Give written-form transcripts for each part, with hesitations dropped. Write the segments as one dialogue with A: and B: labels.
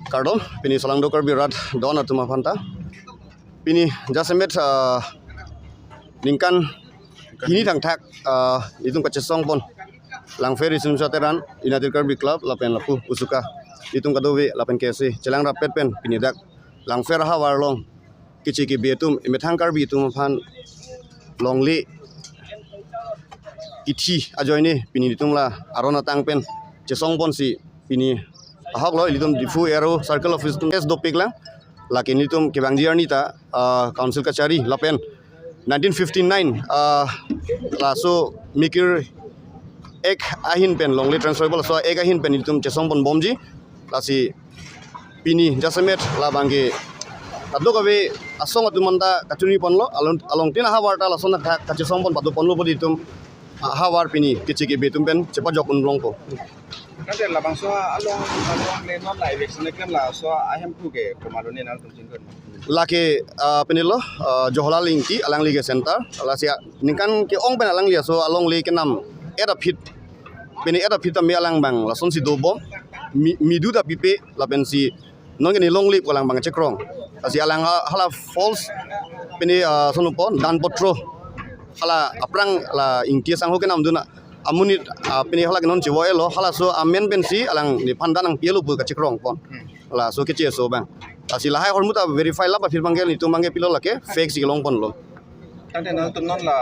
A: Kardon pini salang dokar birat don atuma phanta pini jasemet ningkan kini thang thak itung kachesong pon lang feri sum sateran United Kirby Club lapen lapu usuka itung kadowe lapen kese celang rapet pen pini dak lang fer ha warlong kichi ki betum imethang karbi itum phan longli ithi ajoine pini itung la arona tang pen chesong pon si pini ahok lo litum difu ero circle of wisdom es dopik lang lakin litum kebang diarni ta council kachari lapen 1959 laso mikir ek ahin pen longli transferable so ek ahin pen litum chesong pon bomji lasi pini jasemet labange tadlo kabe asong atumanta kachuni ponlo along tin ha warta lasona kachesong pon padu ponlo poditum ha war pini kichi ke betum pen cepat jokun longko
B: Nanti labang so along le non la election kem la so ahem pu ke komadone nal tum jingkon
A: lake penilo Johla Lingki alang liga center alasia ningkan ke ong pen alang lia so along le kenam era pit peni era pit mi alang bang la son si dobo midu da pipe la ben si non ke ni long lip alang bang cekrong asia alang hala false peni sonupon dan potro hala aprang la ingki sang ho kenam duna amunit pini hala kenon ciwoe lo hala so amen pensi alang ni pandan ang pielo bu kacikrong pon la so kece so bang asi lahai hormuta verify la ba fir bangel itu mangge pilo lake fake si long pon lo
B: Nanti nal tum non la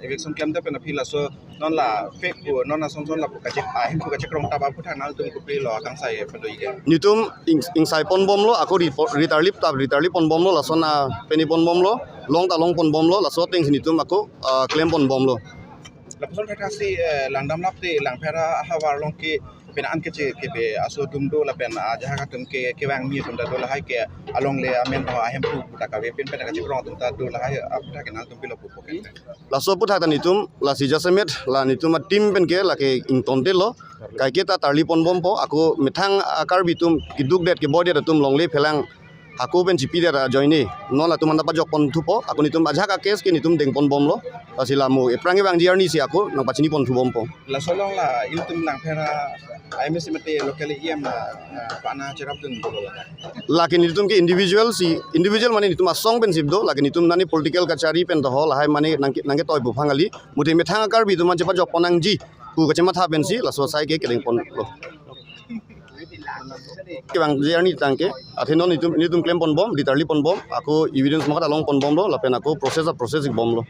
B: election kem te pen apila so non la fake bu non la son la kacik ahem pu kacikrong ta ba putan nal tum ku pilo akang sai pelo ige
A: nitum ing sai pon bom lo aku ritarlip pon bom lo la sona peni pon bom lo long ta long pon bom lo la so ting nitum aku claim pon bom lo
B: Lapson kasi landam lapte lang pera hawar long ke pen an ke be aso tum do la pen jaha ka tum ke wang mi tum da do la hai ke along le amen ho ahem pu ta ka pen pen ka chikrong tum ta do la hai apta ke nal tum pilo pu ke
A: la so putha tan itum la si jasemet la nitum tim pen ke la ke ing tonte lo kai ke ta tarli pon bom po aku methang akar bitum kiduk det ke body tum longle phelang aku pen jipi da joine non la tum anda pajok pon thupo aku nitum ajha ka case ke nitum deng pon bom lo asilamu eprangi bang diarni si aku nang pachini pon thu bom po
B: la solong la iltum lang pera ai mesti mate local iem la pana cerap dun bolo
A: lakin nitum ke individual mane nitum asong pen sibdo lakin nitum nani political kachari pen to hol hai mane nangke toy bu phangali muti methang akar bi tuman cepat jok ponang ji ku kachema tha pen si la so sai ke kedeng pon lo kebang diarni tangke athenon nitum claim pon bom literally pon bom aku evidence makat along pon bom lo lapen aku proses bom lo